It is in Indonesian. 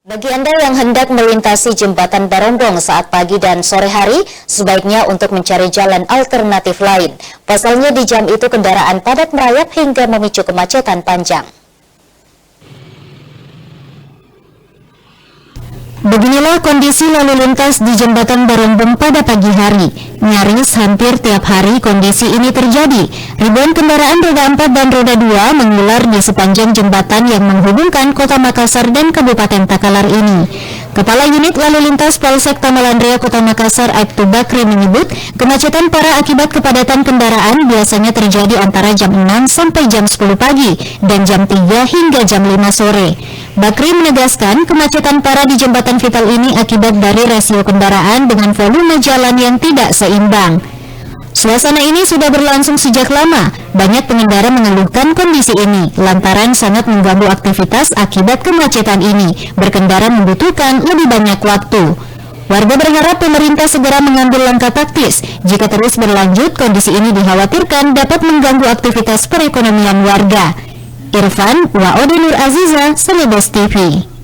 Bagi Anda yang hendak melintasi jembatan Baronggong saat pagi dan sore hari, sebaiknya untuk mencari jalan alternatif lain. Pasalnya di jam itu kendaraan padat merayap hingga memicu kemacetan panjang. Beginilah kondisi lalu lintas di jembatan Baronggong pada pagi hari. Nyaris hampir tiap hari kondisi ini terjadi. Ribuan kendaraan roda 4 dan roda 2 mengular di sepanjang jembatan yang menghubungkan Kota Makassar dan Kabupaten Takalar ini. Kepala Unit Lalu Lintas Polsek Tamalandrea Kota Makassar, Aibtu Bakri menyebut, kemacetan parah akibat kepadatan kendaraan biasanya terjadi antara jam 6 sampai jam 10 pagi dan jam 3 hingga jam 5 sore. Bakri menegaskan kemacetan parah di jembatan vital ini akibat dari rasio kendaraan dengan volume jalan yang tidak seimbang. Suasana ini sudah berlangsung sejak lama. Banyak pengendara mengeluhkan kondisi ini lantaran sangat mengganggu aktivitas akibat kemacetan ini. Berkendara membutuhkan lebih banyak waktu. Warga berharap pemerintah segera mengambil langkah taktis. Jika terus berlanjut, kondisi ini dikhawatirkan dapat mengganggu aktivitas perekonomian warga. Irfan, Waode Nur Aziza, Celebes TV.